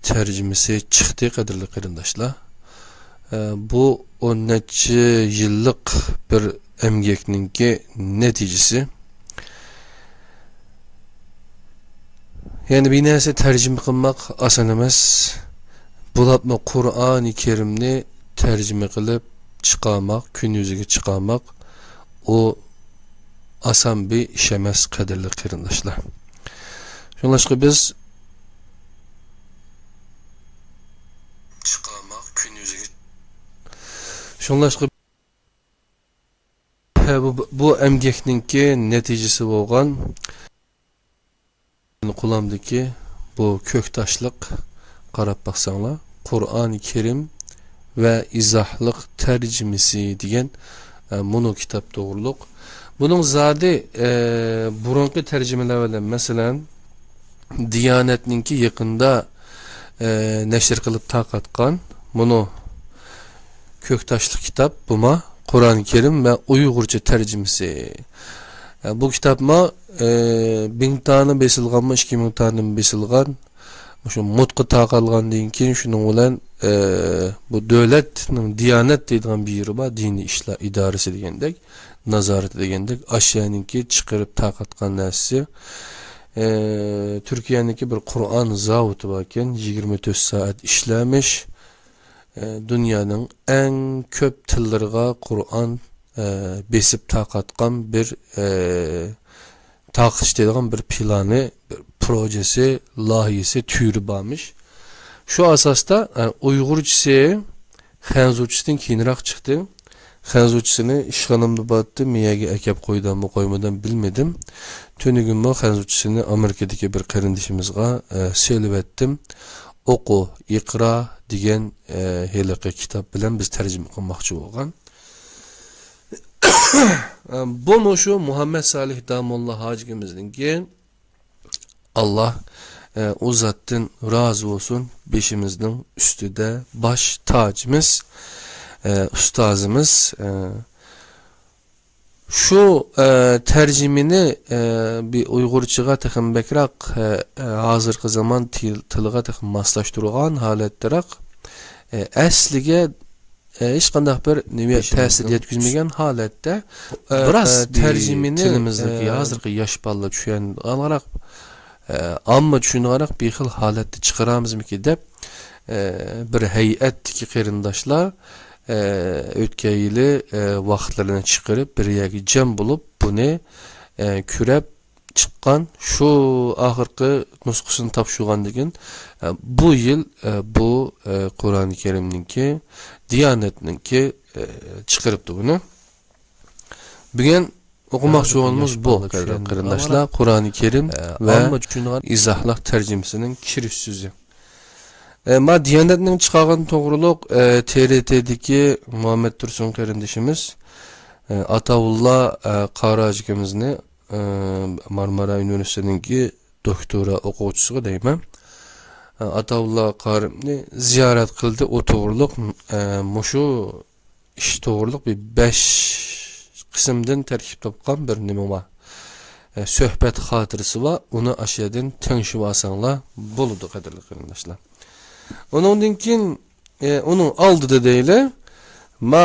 tercümesi çıktı kadirli kırındaşlar. Bu 10 yıllık bir emgekninki neticesi. Yani bir neyse tercüme kılmak asan emas. Bulapma Kur'an-ı Kerim'ni tercüme kılıp çıkarmak, gün yüzüge çıkarmak o asan bir iş emas kadirli kırındaşlar. Şunlaşkı biz çıkarmak, gün yüzüge şunlaşkı bu emgekninki neticesi olgan kulamdaki bu köktaşlık qarab baxsanlar Kur'an-ı Kerim ve izahlık tercümesi degan bunu kitap doğruluk. Bunun zadi burunki tercümeler bilen mesela Diyanetninki yakında neşir kılıp taqatqan bunu köktaşlık kitap buma Kur'an-ı Kerim ve Uygurca tercümesi. Bu kitapma 1000 tane besilganma 2000 tane besilgan şu mutqı taqalgandan keyin şunun bilen bu devletning Diyanet deydigan bir yeri var, dini işler idaresi degandek, nazorat degandek aşyanınki çıkarıp taqatgan narsa. Türkiye'ninki bir Kur'an zavutu varken 24 saat işlemiş. Dünyanın en köp tilleriga Kur'an besip taqatgan bir taqış deydigan bir planı, bir projesi, layihisi türü barmış. Şu asasda Uygurcası Xanzucisidan keyinroq chiqdi. Xanzucisini ishxonamda battı, miyaga akab qo'ydanmi qo'ymadan bilmedim. Tönügün bu Xanzucisini Amerikadagi bir qarindishimizga selib etdim. Oku, iqra degan heliqi kitap bilan biz tercüme qilmoqchi bo'lgan. Bu şu Muhammed Salih Damullah hacimizninki Allah o zattan razı olsun, beşimizin üstüde baş tacımız, ustazımız. Şu tercümini bir Uygurçaga texim bekrak hazırkı zaman tılıga texim maslaştırılgan haletterak asliga hiç qanday bir ta'sir yetkizmegen holatda biraz tercümini tilimizdagi hozirgi yosh bolalar tushungan olarak amma tushungarak bir xil holatda chiqaramizmiki deb bir hay'atdagi qarindoshlar o'tgan yili vaqtlarini chiqarib bir yerga jam bo'lib buni kurab chiqqan şu oxirgi nusxasini topshirgan degan bu yil bu Qur'oni Karimninki Diyanetninki chiqaribdi buni. Bugun o'qimoqchi bo'lganimiz bu qarindoshlar Qur'oni Karim va izahlar tercümesinin kirish so'zi. Ma Diyanetning chiqargan to'g'riliq TRT'dagi Muhammed Tursun qarindishimiz Ataullah Qarajikimizni Marmara Üniversitesi'ninki doktora o'quvchisiga deyman. Ataullah Qarimni ziyorat qildi. O to'g'riliq mushu ish to'g'riliq bir 5 qismdan tarkib topgan bir nima bor. Suhbat xotirasi va uni ashyadan tinglashib olsanglar bo'ladi qadrli qarindoshlar. Ondan keyin onun oldida deylar ma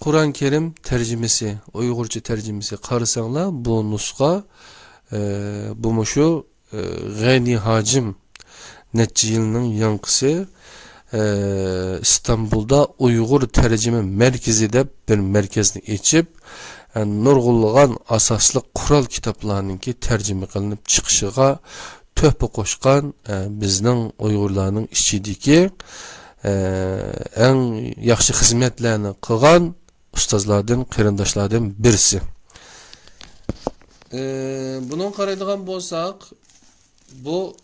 Kur'an-ı Kerim tercümesi, Uygurca tercümesi qarasanglar bu nusxa bu mushu G'ani Hacim neçə yılının yankısı İstanbul'da Uygur tercüme merkezi de bir merkezini içip nurgulluğun asaslı kural kitaplarınınki tercüme kılınıp çıkışıga töhpe koşkan bizden Uygurlarının içindeki en yaxşı hizmetlerini kılgan ustazlardan, qarindoshlardan birisi. Bunun qaraydigan bolsak bu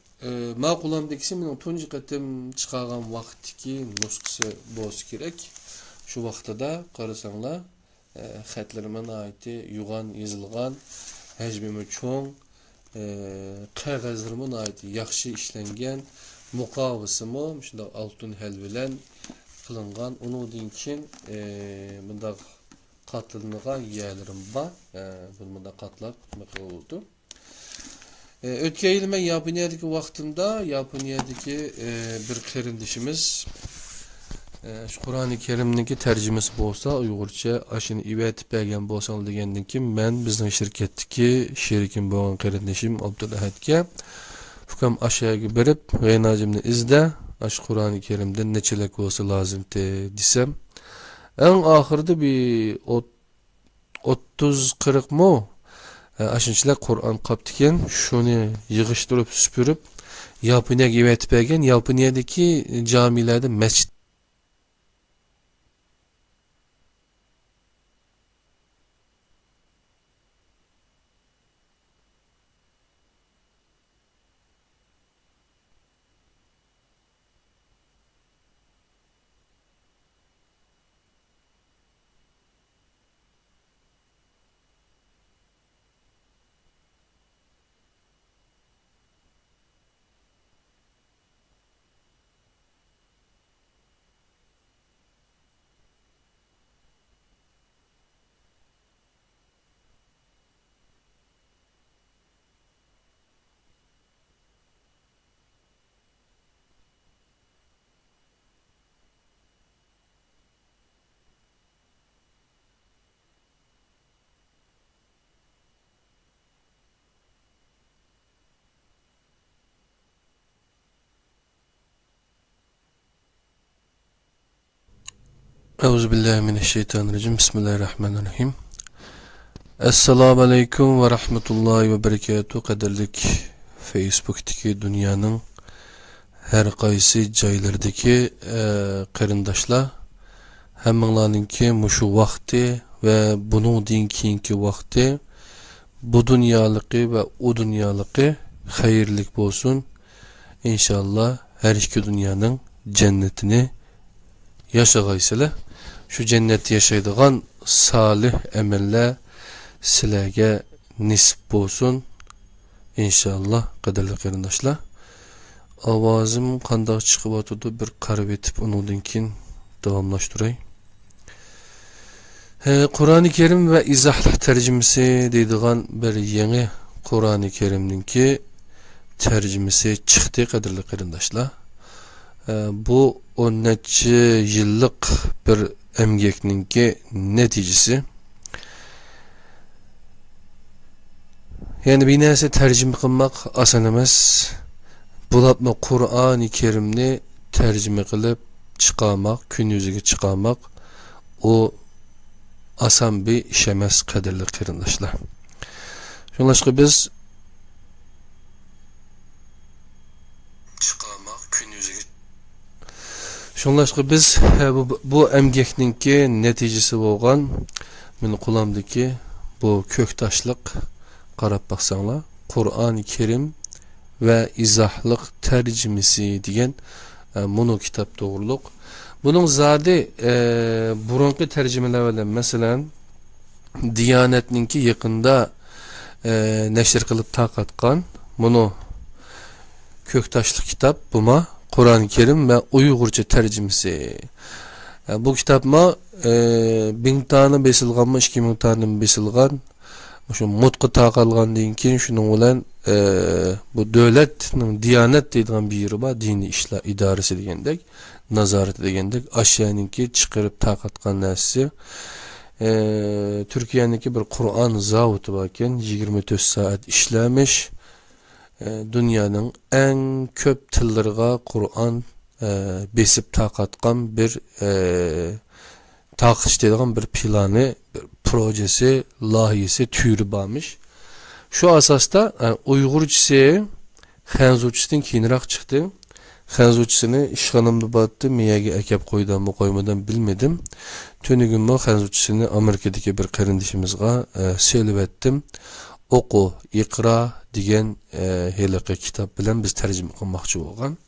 ma'qulamdagisi mening tunji qatim chiqargan vaqtdagi nusxasi bo'lishi kerak. Shu vaqtida qarasanglar xatlarımın aiti yuğan yazılgan hajmi cho'ng qog'ozlarımın aiti yaxshi ishlangan muqovasimi shunday oltin hal bilan qilingan. Undan keyin bunda qatlangan yerlarim bor. Bunda qatlab qilib oldi. Ötken yıl ben Yaponia'daki vaktimde Yaponia'daki bir kardeşimiz şu Kur'an-ı Kerim'deki tercümesi bolsa Uygurca aşını ivetip bergen bolsan degenden kim ben bizning şirketdeki şerikim bolgan kardeşim Abdulahadga hukam aşağıya berip gaynacımni izde aş Kur'an-ı Kerim'de neçelek bolsa lazım desem en ahırda bir 30-40 mu aşınçılar Kur'an kaptıken şunu yığıştırıp süpürüp Yaponia'ya ivetip bergen Yaponia'daki camilerde mescid Euzubillahimineşşeytanirracim. Bismillahirrahmanirrahim. Esselamu aleyküm ve rahmetullahi ve berekatuhu. Kaderlik Facebook'taki dünyanın her qaysı joylaridagi qarindoshlar hammanglarninki mushu vaqti ve buningdan keyingi vaqti bu dunyoligi ve o dunyoligi xayrlik bo'lsin. İnşallah her iki dünyanın cennetini yaşagaysılar. Şu cenneti yaşaydıgan salih emeller sizlarga nisip bo'lsin. İnşallah qadirli qarindoshlar. Ovozim qanday chiqib o'tdi bir qarab etib undan keyin davomlashtiray. Kur'an-ı Kerim ve izahlı tercümesi deydigan bir yeni Kur'an-ı Kerim'ninki tercümesi çıktı qadirli qarindoshlar. Bu 10 yıllık bir emgekninki neticesi. Yani bir narsa tercüme qilmak asan emas. Bulapma Kur'an-ı Kerim'ni tercüme qilib chiqarmak, kun yuziga chiqarmak o asan bir iş emas qadirli qarindoshlar. Şunlaşqa biz chiqarmak kun yuziga Şunlaşqa biz bu emgekninki neticesi bo'lgan meni qo'limdagi bu köktaşlık qarab baqsanglar Kur'an-ı Kerim ve izahlık tercümesi degan bunu kitap doğruluk. Bunun zadi burunqi tercümeler bilan masalan Diyanetninki yakında neşr qilib taqatqan bunu köktaşlık kitap buma Kur'an-ı Kerim ve Uygurca tercümesi. Bu kitapma 1000 tane besilgan mı 2000 tane besilgan şu mutqı taqalgan deyin keyin şunun bilan bu devletning Diyanet deydigan bir yeri var, dini işler idaresi degandek, nazorat degandek ashyaninki chiqarib taqatgan narsa. Türkiye'ninki bir Kur'an zavodi var ekan, 24 saat ishlamiş. Dünyanın en köp tillariga Kur'an besip taqatgan bir taqish deydigan bir planı, bir projesi, layihasi tüyürü barmış. Şu asasda Uygurcası Xanzucasidan keyinroq chiqdi. Xanzucasini ishxonamda batdi, miyaga akab qo'ydanmi qo'ymadan bilmedim. Tönügün bu Xanzucasini Amerikadagi bir qarindishimizga selib etdim. Oku, iqra degan heliqi kitap bilan biz tercüme qilmoqchi bo'lgan.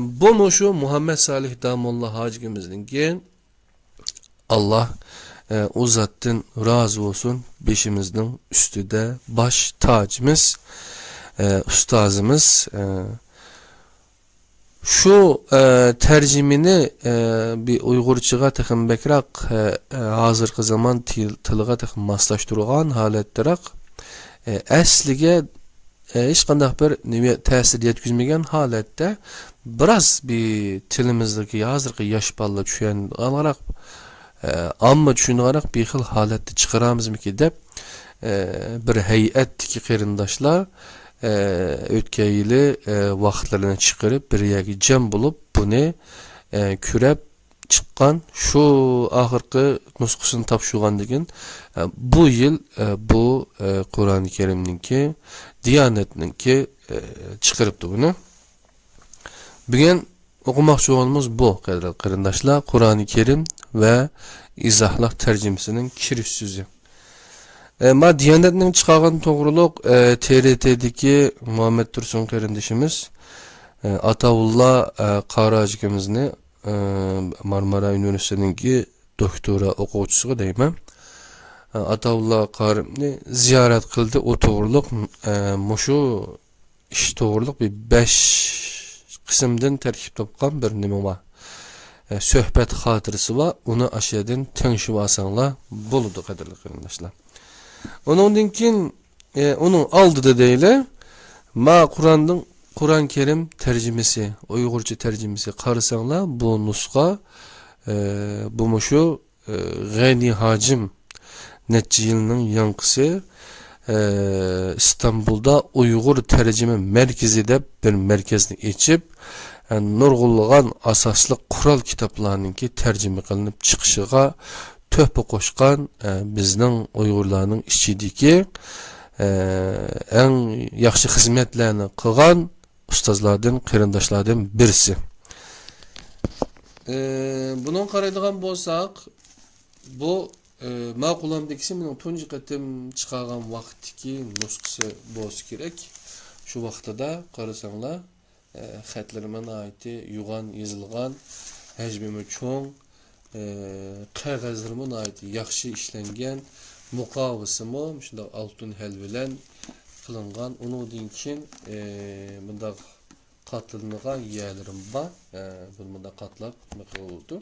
Bu şu Muhammed Salih Damolla hacimizninki Allah o zattan razı olsun, beşimizin üstüde baş tacımız, ustazımız. Şu tercümini bir Uygurçaga texin bekrak hazırkı zaman tılığa texin maslaştırılan haletterak asliga hech qanday bir ta'sir yetkazmagan holatda biraz bir tilimizdagi hozirgi yosh bolalar tushunaraq amma tushunaraq bir xil holatda chiqaramizmiki deb bir hay'atdagi qarindoshlar o'tgan yili vaqtlarini chiqarib bir yerga jam bo'lib buni ko'rib chiqqan shu oxirgi nusxasini topshirgandan keyin bu yil bu Qur'oni Karimninki Diyanetninki chiqaribdi buni. Bugun o'qimoqchi bo'lganimiz bu qarindoshlar Qur'oni Karim va izohlar tarjimasining kirish so'zi. Ma Diyanetning chiqargan to'g'riliq TRT'dagi Muhammad Tursun qarindoshimiz Ataullah Qarajikimizni Marmara Üniversitesi'ninki doktora o'quvchisiga deyman. Ataullah Qarimni ziyorat qildi. O to'g'riliq mushu ish to'g'riliq bir 5 qismdan tarkib topgan bir nima bor. Suhbat xotirasi va uni ashyadan tinglashib olsanglar bo'ladi qadrli qarindoshlar. Ondan keyin onun oldida deylar, ma Qur'on Kerim tercümesi, Uygurca tercümesi qarasanglar bu nusxa bu mushu G'ani Hacim necha yilning yanqisi İstanbul'da Uygur tercüme merkezi deb bir merkezni ochib nurg'ulg'an asosli Qur'on kitoblariningki tercüme qilinib chiqishiga töhfa qo'shgan bizning Uygurlarning ichidagi eng yaxshi xizmatlarni qilgan ustozlardan, qarindoshlardan birisi. Bunun qaraydigan bo'lsak, bu ma'qulamdagisi mening tunji qatim chiqargan vaqtdagi nusxasi bo'lsa kerak. Shu vaqtida qarasanglar, xatlarımın aiti yuğan yozilgan, hajmi cho'ng, qog'ozlarımın aiti yaxshi ishlangan, muqovasimi shunday oltin hal bilan qilingan. Undan keyin bunda qatlangan yerlerim bor. Bunda qatlab qildi.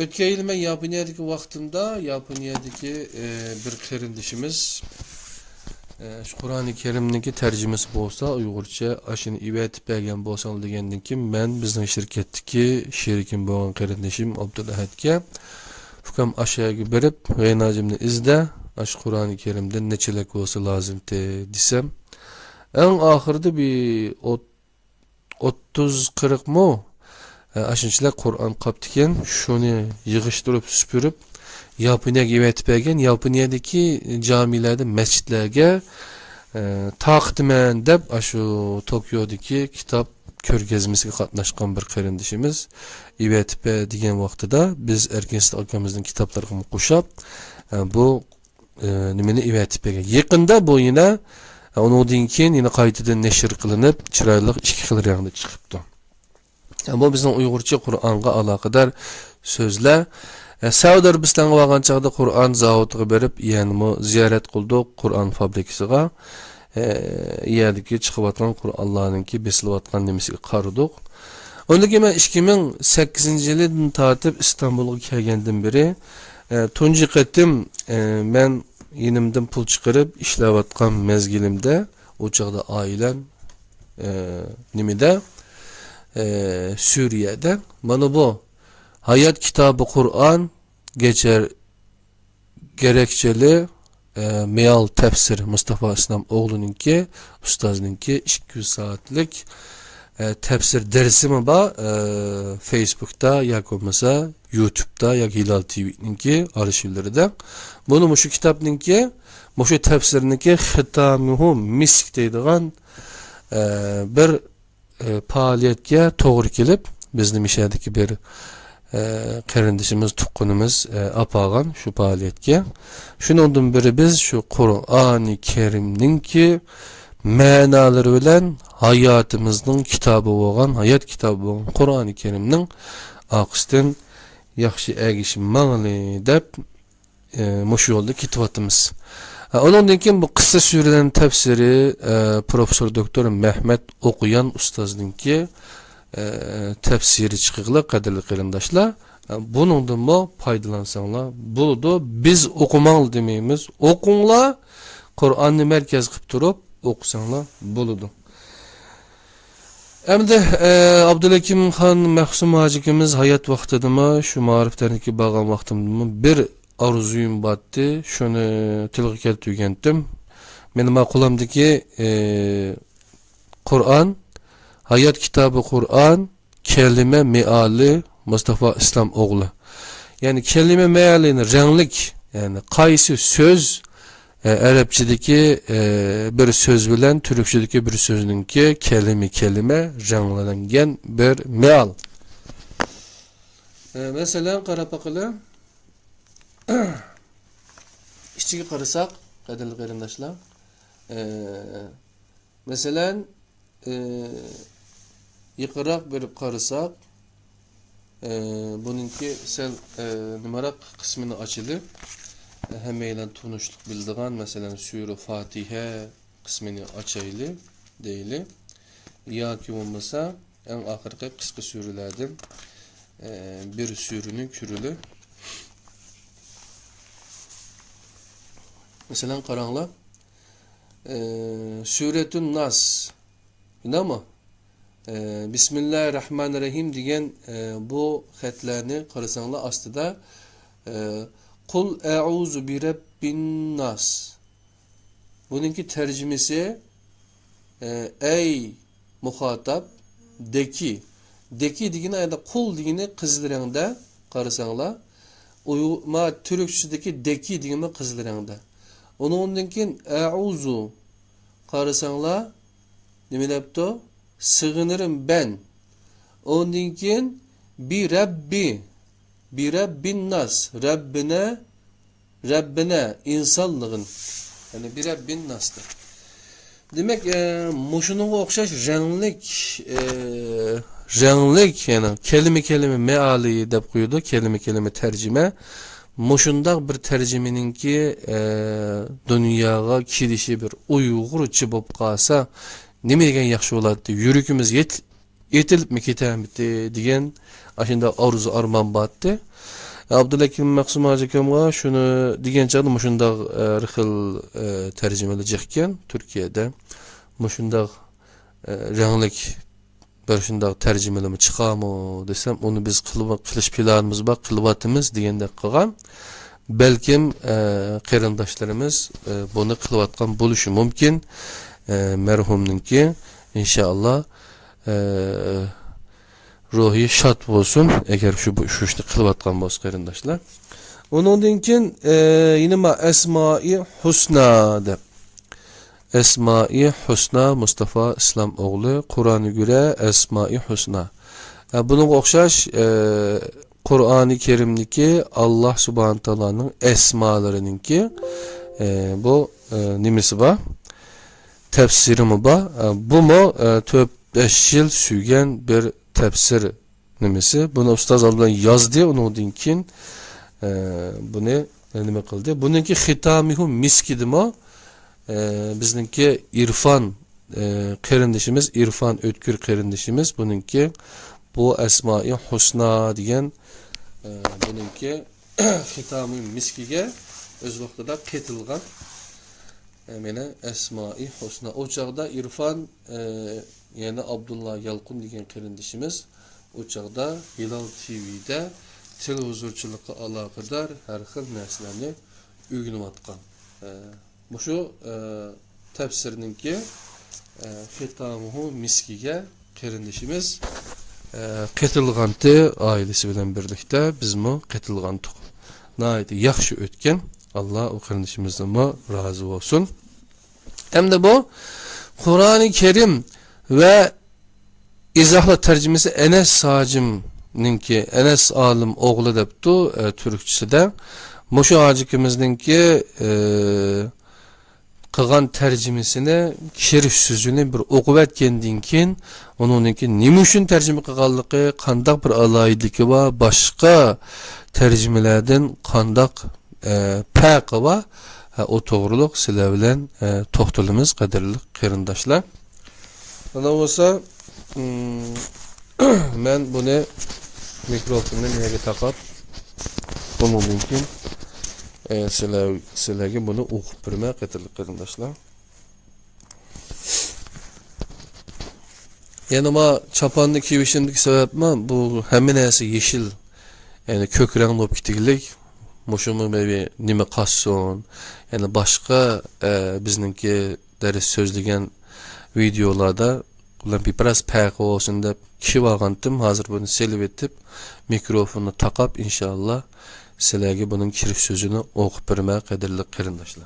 O'tgan yil men Yaponiyadagi vaqtimda Yaponiyadagi bir qarindoshimiz şu Qur'oni Karimniki tercümesi bo'lsa, Uyg'urcha ashini ivetib bergan bo'lsam degandan keyin men bizning shirkatdagi sherikim bo'lgan qarindoshim Abdulahadga hukam ashyaga berib, g'aynajimni izda, ash Qur'oni Karimdan nechalar bo'lsa lozim desam, eng oxirida bir 30-40 mo ashunchalar Qur'on qopti ekan, shuni yig'ishtirib, supurib Yaponiyaga evetib bergan, Yaponiyadagi camilarda, masjidlarga taqdiman deb shu Tokyodagi kitob ko'rgazmasiga qatnashgan bir qarindoshimiz evetib degan vaqtida biz Erkinston akamizning kitoblarini qo'shib bu nimani evetib bergan. Yaqinda bu yana undan keyin yana qaytadan nashr qilinib, chiroyli ikki xil rangda chiqibdi. Bu bizning Uyg'urcha Qur'onga aloqador so'zlar. Saudiya Arabistonga borgan chaqda Qur'on zavodiga berib, yani ziyorat qildik Qur'on fabrikasiga. Yerdagi chiqayotgan Qur'onlarningki besilayotgan nimasiga qaradik. Ondan keyin men 2008-yildan tortib Istanbulga kelgandan beri tunji qatim men yenimdan pul chiqarib ishlayotgan mezgilimda o chaqda oilam nimada Suriye'de mana bu Hayat kitabı Kur'an geçer gerekçeli meal tefsir Mustafa İslam oğlununki ustazınınki 200 saatlik tefsir dersi mi ba Facebook'ta ya olmasa YouTube'da ya Hilal TV'ninki arşivlerinde. Bunu şu kitapninki şu tefsirninki Hitamuhu Misk deydiğen bir faaliyetke doğru gelip bizim işedeki bir qarindoshimiz tuqqunimiz apagan şu faaliyetga. Shuningdan biri biz şu Qur'oni Karimningki ma'nolari bilan hayotimizning kitobi bo'lgan, hayot kitobi bo'lgan Qur'oni Karimning oqisdan yaxshi agishmangli deb mush yo'lda ketyapmiz. Ondan keyin bu qissa suralarning tafsiri professor doktor Mehmet O'qiyan ustozningki tefsiri çıkıqlı qadrli qarindoshlar. Bunundan mı faydalansanlar buludu. Biz okumalı demeyimiz. Okunla Kur'an'ı merkez kılıp durup okusanlar buludu. Endi Abdülhakim Han Mahsum Hacikimiz hayat vaxtıdıma şu mariflerniki bağlan vaxtımdıma bir arzuyum battı. Şunu tilgı keltügendim. Benim akulamdaki Kur'an, hayat kitabı Kur'an, kelime meali Mustafa İslam oğlu. Yani kelime mealini renklik, yani kaysı söz Arapçadaki bir söz bilen Türkçedeki bir sözünki kelime renklengen bir meal. Mesela qarapaqılı işçiga qarasak, qadrli qarindoshlar, mesela yuqaraq bir qarasak, bununki sel numarak kısmını açılır. Hemeyle tunuşluk bildiğin mesela Sure Fatiha kısmını açaylı değil. Ya ki olmasa en ahirki kısa sürülerden bir sürünün kürülü. Mesela karanlık Suretun Nas, değil mi? Bismillahirrahmanirrahim diyen bu hatlarını qarasanlar aslında Kul e'uzu bi rabbin nas. Bununki tercümesi ey muhatap deki. Deki digine ayda kul digine kızıl rengde qarasanlar. Ma Türkçedeki deki digine kızıl rengde. Onunki e'uzu qarasanlar nima debdi? Sığınırım ben. Onunki bi rabbi bi rabbin nas, Rabbine insanlığın, yani bir rabbin nas'tır. Demek muşunun okşaş renklik yani kelime meali dep koydu, kelime tercüme. Muşundak bir tercümeninki dünyaya kidişi bir Uygurçı bop qalsa nime degen yaxşı boladi? Yürükümüz yetilip mi ketemdi diyen aşında arzu arman battı. Abdülhakim Mahsum Hacikimga şunu diyen çağda muşundaq rıxıl tercümeleyecekken Türkiye'de muşundaq renklik bir şundaq tercümeleme çıqamı desem onu biz qilish planımız bak qılıbatımız degende qilgan. Belkim qarindoshlarimiz bunu qilayotgan bo'lishi mumkin. Merhumninki inşallah ruhi şat olsun eğer şu işte kılıbatkan boz qarindoshlar. Onundan keyin yine ma Esma-i Husna deb. Esma-i Husna Mustafa İslam oğlu Kur'an'a göre Esma-i Husna. Bunun okşaş Kur'an-ı Kerim'deki Allah Subhanahu Taala'nın esmalarınınki bu nimesi var? Tefsiri mi var? Bu mu 4-5 yıl süren bir tefsir nimesi. Bunu Ustaz Abdullah yazdı. Onundan keyin bunu nime kıldı. Bununki hitamihu miskidimi bizninki İrfan qarindishimiz, İrfan Ötkür qarindishimiz bununki bu Esma-i Husna diyen bununki hitamihu miskiga öz vaqtida ketilgan mene Esma-i Husna. O çağda İrfan yani Abdullah Yalqun diyen qarindishimiz o çağda Hilal TV'de televizorchilikqa aloqador har xil narsalarni o'rganib atgan. Şu tefsirininki Hitamuhu Miski'ge qarindishimiz qetilganti ailesi bilan birlikte biz mi qetilgandik. Naydi yaxshi o'tgan. Allah o qarindishimizdan razı olsun. Hem de bu Kur'an-ı Kerim ve izahla tercümesi Enes Sacim'ninki Enes alim oğlu deptu Türkçesinde. Muşu Hacikimizninki qılgan tercümesini şerif sözünü bir okup etkendiğin keyin onunki nima uchun tercüme qilganligi, qandaq bir alayidligi va boshqa tercümelerden qandaq farqi va o to'g'riliq sizlar bilan to'xtalamiz qadrli qarindoshlar. Mana bo'lsa men buni mikrofonni nega taqab bundan keyin sizlarga buni o'qib bermay qarindoshlar. Yani ama çapanlı kiyişimdeki sebep mi? Bu hemen nesi yeşil, yani kök renkli olup gittiklik. Moşumu bir nime kasson, yani başka bizninki ders sözlügen videolarda ulan bir biraz pek olsun da kişi vargandım. Hazır bunu selip etip mikrofonu takap inşallah sizlerge bunun kiriş sözünü okup vermeye kadirli qarindoshlar.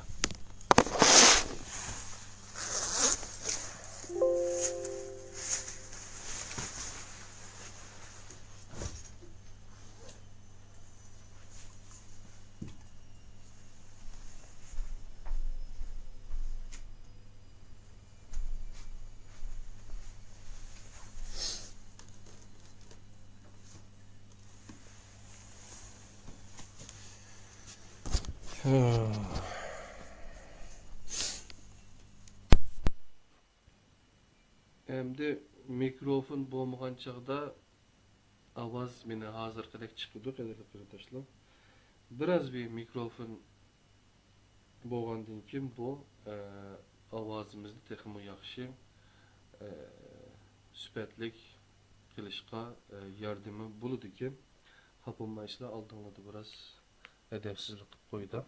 Endi mikrofon bo'lmagan chaqda ovoz meni hozirgidek chiqdi qarindoshlar. Biraz bir mikrofon bo'lgandan keyin bu ovozimizni texmi yaxshi sifatlik qilishga yordami bo'ladi ekan. Xafalanmaysizlar, oldinglarda biraz edepsizlik qilib qo'ydi.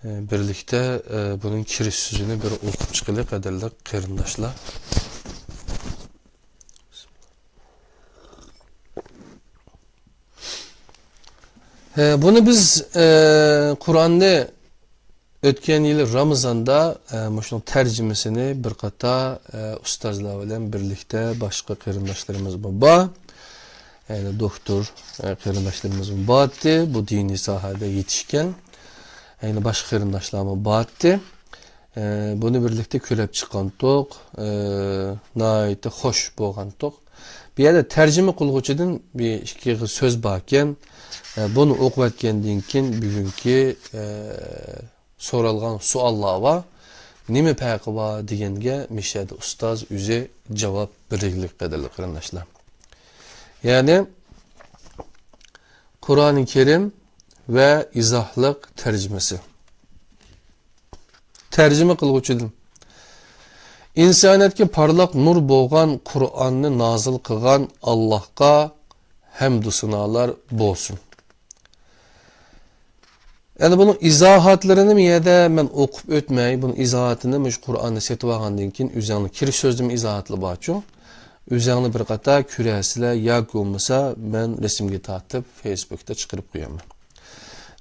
Birlikte bunun kiriş sözünü bir okup çıkılı kadarla qarindoshlar. Bunu biz Kur'an'da ötken yılı Ramazan'da şunun tercümesini bir kata ustazlar bilen birlikte başka qarindoshlarımız var. Yani doktor qarindoshlarımız var. Bu dini sahada yetişken. Yani başka qarindoshlarımız vardı. Bunu birlikte külep çıkan tok, nayeti hoş boğan tok. Bir yerde tercüme kılgıçıdan bir iki söz bakken, bunu okup etkendiğin kin bugünkü sorulgan suallar var. Nime peki var degenge Mişadi ustaz üze cevap birliklik kadarlı qarindoshlar. Yani Kur'an-ı Kerim ve izahlık tercümesi. Tercüme kılgıçıdan. İnsaniyetke parlak nur boğan Kur'an'ı nazıl kılgan Allah'a hamdü sınalar bolsun. Yani bunun izahatlarını mı ya da ben okup ötmeyi, bunun izahatını mı Kur'an'ı setvagandan keyin üzerine kiriş sözüm izahatlı baçu. Üzerine bir kata küresile yak olmasa ben resimge tartıp Facebook'ta çıkarıp koyamam.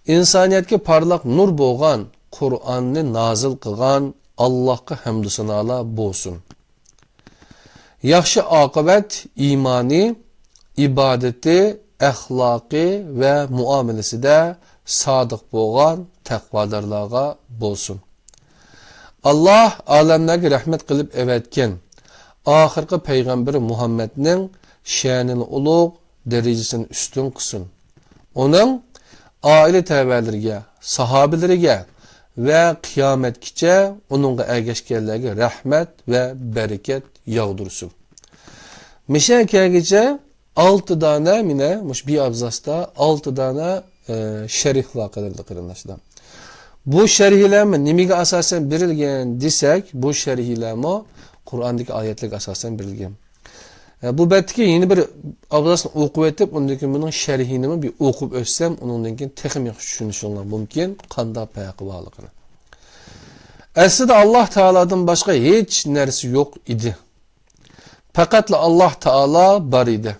İnsaniyetke parlak nur boğan Kur'an'ı nazıl kılgan Allah'a hamdü sanalar bolsun. Yaxşı akıbet imani, ibadeti, ahlaki ve muamelesi de sadık boğan takvadarlarga bolsun. Allah alemlerge rahmet kılıp evetken ahirki peygamberi Muhammed'nin şanını ulug, derecesini üstün kısın. Onun aile tebelerine, sahabelerine ve kıyametkice onunla ergeçkenlerine rahmet ve bereket yağdursun. Mişenkergece 6 tane mine, bir abzasta 6 tane şerih var qarindoshlar. Bu şerihlerme nimige asasen berilgen desek, bu şerihlerme Kur'an'daki ayetlik asasen berilgen. Bu betki yeni bir abzasını okup etip, ondaki bunun şerihini bir okup ötsem, onundan keyin texim yaxshi tushunishinglar mumkin, qanday payaqi borligini. Aslida Allah Teala'dan başka hiç neresi yok idi. Fakat Allah Teala bar idi.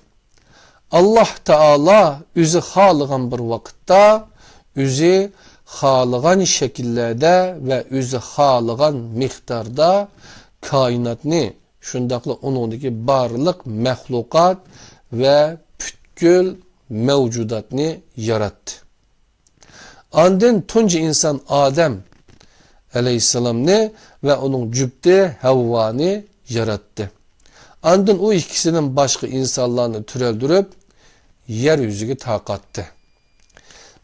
Allah Teala üzü xalıgan bir vakitte, üzü xalıgan şekillerde ve üzü xalıgan miktarda kainatni, şundaqla onundaki barlık mehlukat ve pütkül mevcudatni yarattı. Andın tunca insan Adem aleyhisselamni ve onun cübde Havvani yarattı. Andın o ikisinin başka insanlarını türeldürüp yeryüzüge takattı.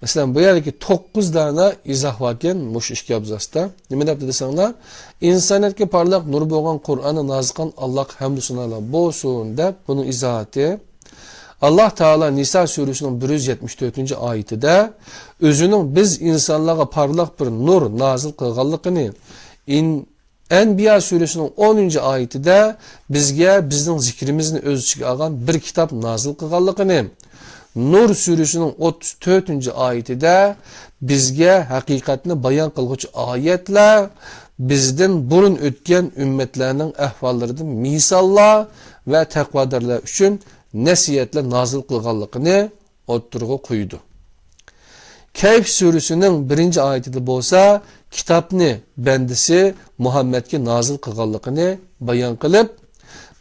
Mesela bu yerdeki 9 tane izah varken muş işki abzasta. Ne yaptı desenler? İnsaniyetke parlak nur boğan Kur'an'ı nazıkan Allah hamdü sunalar bolsun deyip bunun izahatı. Allah Teala Nisa suresinin 174. ayetinde özünün biz insanlara parlak bir nur nazil kılganlıkını Enbiya suresinin 10. ayetinde bizge bizning zikrimizni öz ichiga olgan bir kitap nazil kılganlıkını Nur suresinin 34. ayetinde bizge haqiqatni bayon qilguvchi oyatlar bizden burun o'tgan ümmetlerinin ahvollaridan misollar ve taqvodorlar uchun nasihatlar nazil qilganligini o'ttirg'a qo'ydi. Kayf suresinin 1. ayetida bo'lsa kitobni bandisi Muhammadga nazil qilganligini bayon qilib,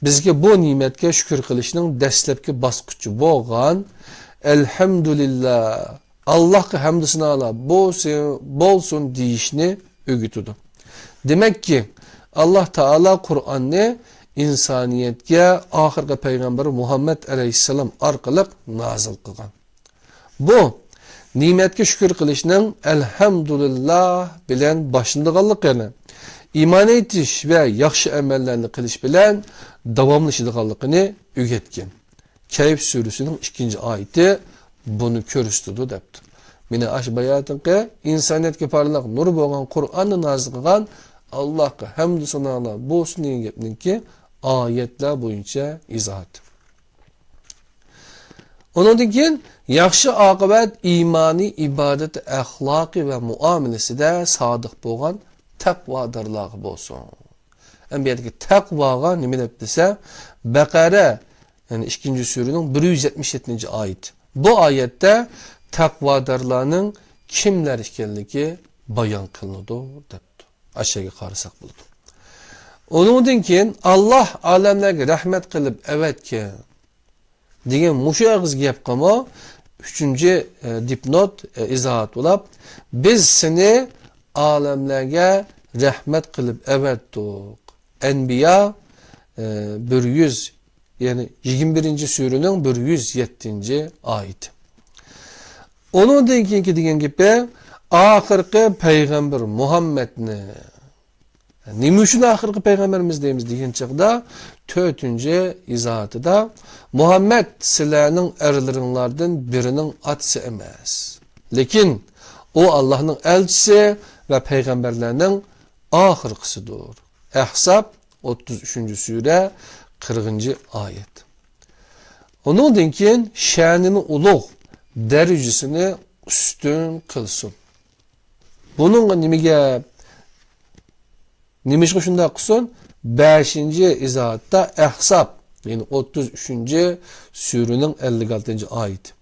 bizga bu ne'matga shukr qilishning dastlabki bosqichi bo'lgan elhamdülillah Allah'a hamd sanolar bo'lsin deyishni o'rgatadi. Demek ki Allah Teala Kur'an'ni insaniyetga ahirgi payg'ambar Muhammed aleyhisselam orqali nazil qilgan. Bu nimetga shukr qilishning elhamdülillah bilan boshlanganligini, iymon etish va yaxshi amallarni qilish bilan davomlashadiganligini o'rgatgan. Kayf suresining 2. ayeti bunu ko'rsatdi debdi. Mine aş bayatınki insaniyetke parlak nur bo'lgan Kur'an'ı nazil qilgan Allah'a hamd sanolar bo'lsin degan gapninki oyatlar bo'yicha izohat. Ondan keyin yaxshi oqibat iymoniy ibodat axloqi va muomalasida sodiq bo'lgan taqvodorlar bo'lsin. Ambiyadagi taqvoga nima deb desa Baqara yani 2. surening 177. ayet. Bu ayette taqvodorlarning kimlar ekanligi bayon qilinadi debdi. Aşağı qarasak bo'ladi. Ondan keyin Allah alamlarga rahmat qilib avatga degan mushu og'iz gap qilmo 3. dipnot izohat bo'lib biz seni alamlarga rahmat qilib avatdik. Enbiya 100 yani 21. surening 107. ayeti. Ondan keyingi degan gapi ahirgi payg'ambar Muhammedni nima uchun ahirgi payg'ambarimiz deymiz degan chaqda 4. izohatida Muhammed sizlarning erlaringlardan birining otasi emas, lekin o Allah'ning elchisi ve peygamberlerinin ahirgisidir. Ahzab 33. sure 40. ayet. Ondan keyin şanini ulug' derecesini üstün kılsın. Bunun nimişki şunda kılsın? 5. izahatta Ahzab yani 33. surenin 56. ayet.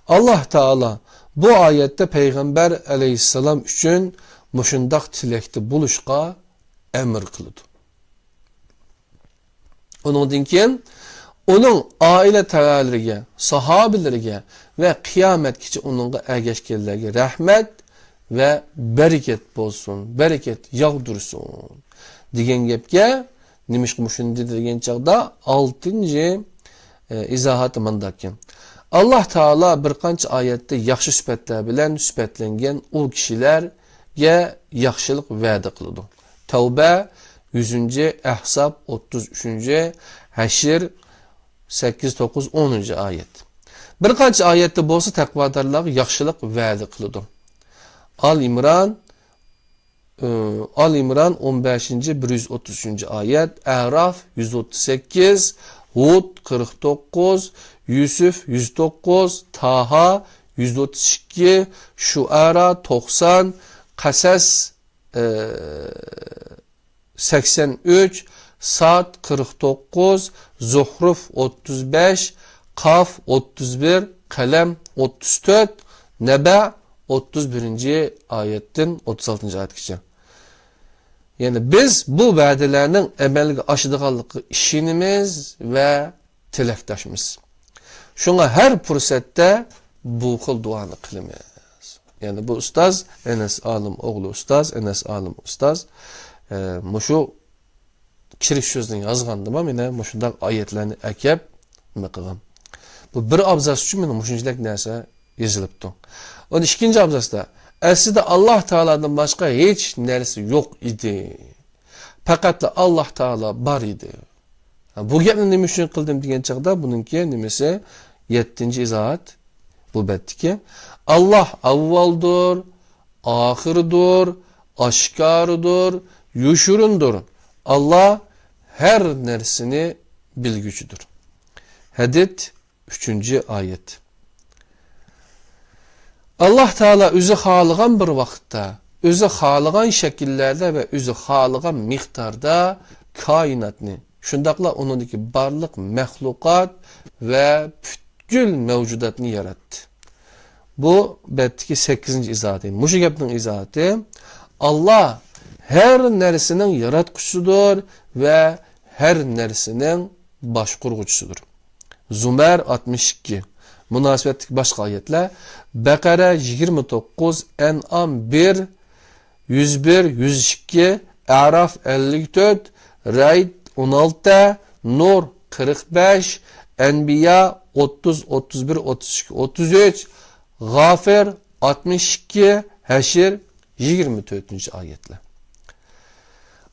Allah Teala bu ayette Peygamber aleyhisselam üçün muşundaq tilekti buluşqa emir kılıdı. Ondan keyin onun aile təvəllirige, sahabilərige ve kıyametkiçi onunla ergeçkellerge rahmet ve bereket bolsun, bereket yağdursun. Digen gepke, nimiş kımışın dediğin çağda 6. izahatı mandakken. Allah Teala bir qancha ayette yaxshi sübetler bilen sübetlengen o kişilerge yaxşılık vədi qılıdı. Tevbe 100. Ahzab 33. Haşir 8, 9, 10. ayet. Bir qancha ayette bolsa taqvodorlarga yaxshilik va'da qiladi. Al İmran 15. 133. ayet, Araf 138, Hud 49, Yusuf 109, Taha 132, Şuara 90, Qasas 83, Sad 49, Zuhruf 35, Kaf 31, Kalem 34, Neba 31. ayetten 36. ayetgacha. Yani biz bu va'dalarning amalga oshadiganligi ishonimiz ve tilakdoshmiz. Şuna her fursatda bu xil duoni qilamiz. Yani bu ustoz Enes Alim o'g'li ustoz, Enes Alim ustoz mushu kirish so'zini yozgandim, meni mushundaq oyatlarni akab nima qilgan. Bu bir abzas uchun meni mushunchalik narsa yozilibdi. Onun 2. abzasda aslida Allah Teala'dan başka hiç neresi yok idi. Fakat Allah Teala bar idi. Bu gapni nima uchun qildim degan chaqda buningki nimasi 7. izahat bu bettiki. Allah avvaldır, ahırdır, aşkarıdır, yuşurundur. Allah her nersini bilgücüdür. Hadid 3. ayet. Allah Teala özü halıgan bir vaxtda, özü halıgan şekillerde ve özü halıgan miktarda kainatni, şundaqla onundaki barlıq məxluqat ve bütkül mevcudatni yarattı. Bu bettiki 8. izahatı. Muşu gepnin izahatı, Allah her nersinin yaratkusudur ve her nersinin başkurgucusudur. Zümer 62. Münasebetlik başka ayetler. Bekara 29, En'am 1, 101, 102, Araf 54, Raid 16, Nur 45, Enbiya 30, 31, 32, 33, Gafir 62, Haşir 24. ayetler.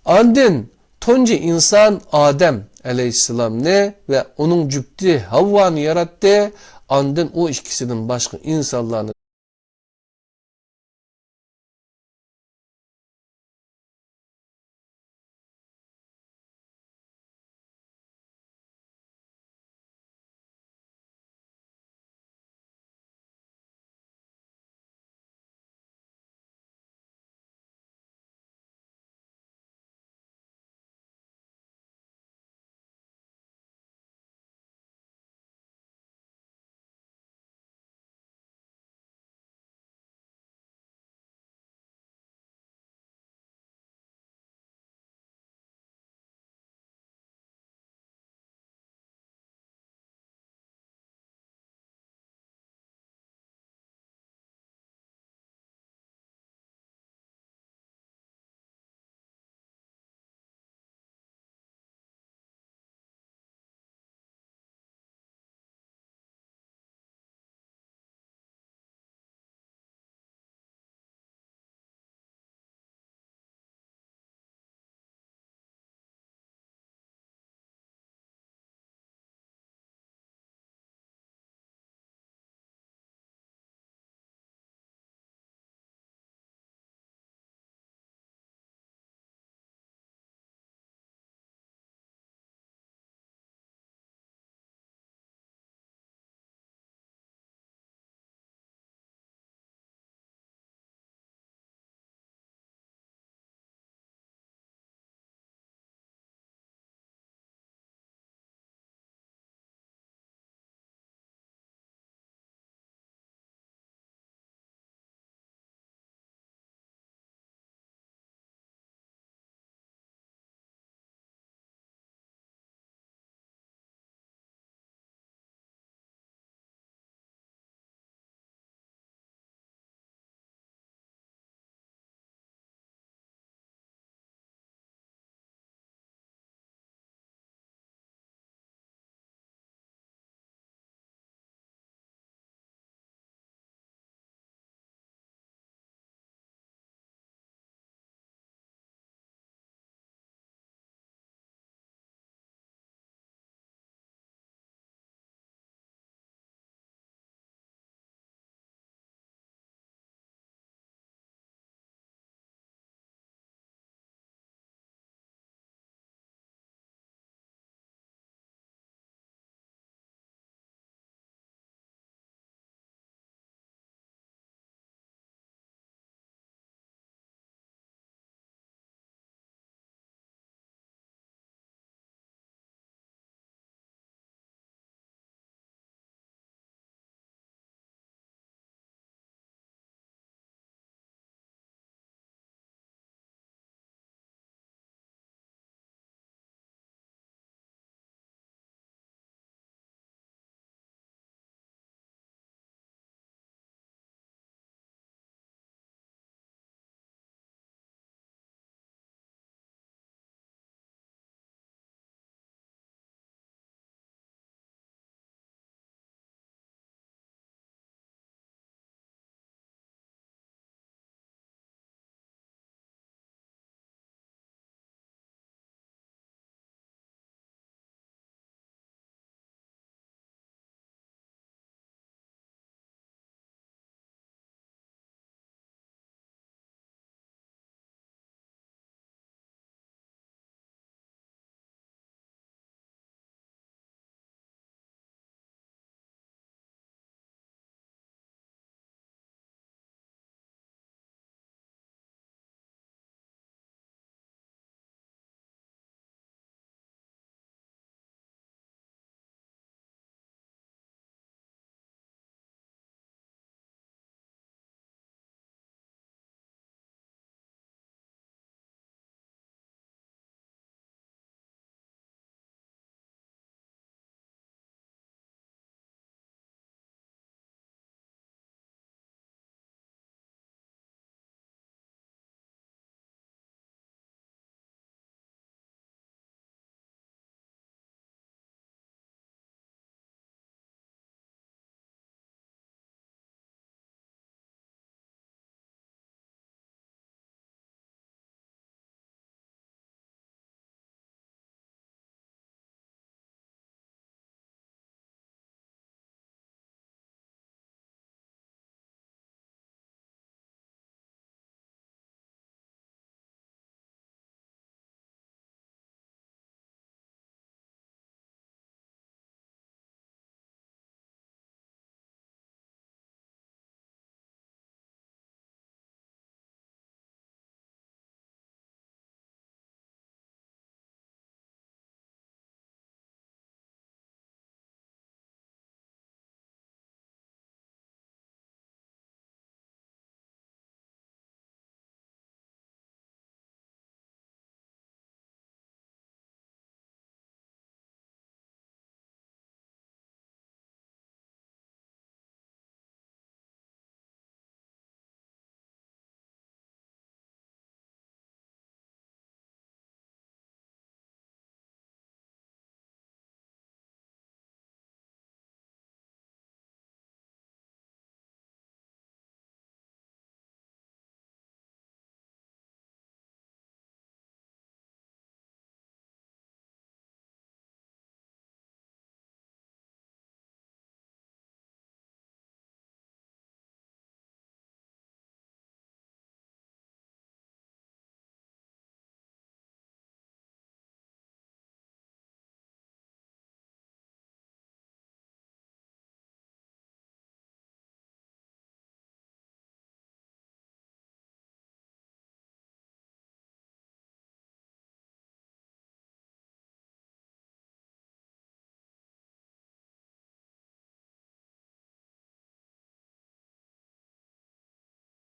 Andın tonca insan Adem aleyhisselam ne ve onun cübti Havva'nı yarattı. Andın o ikisinin başka insanlarını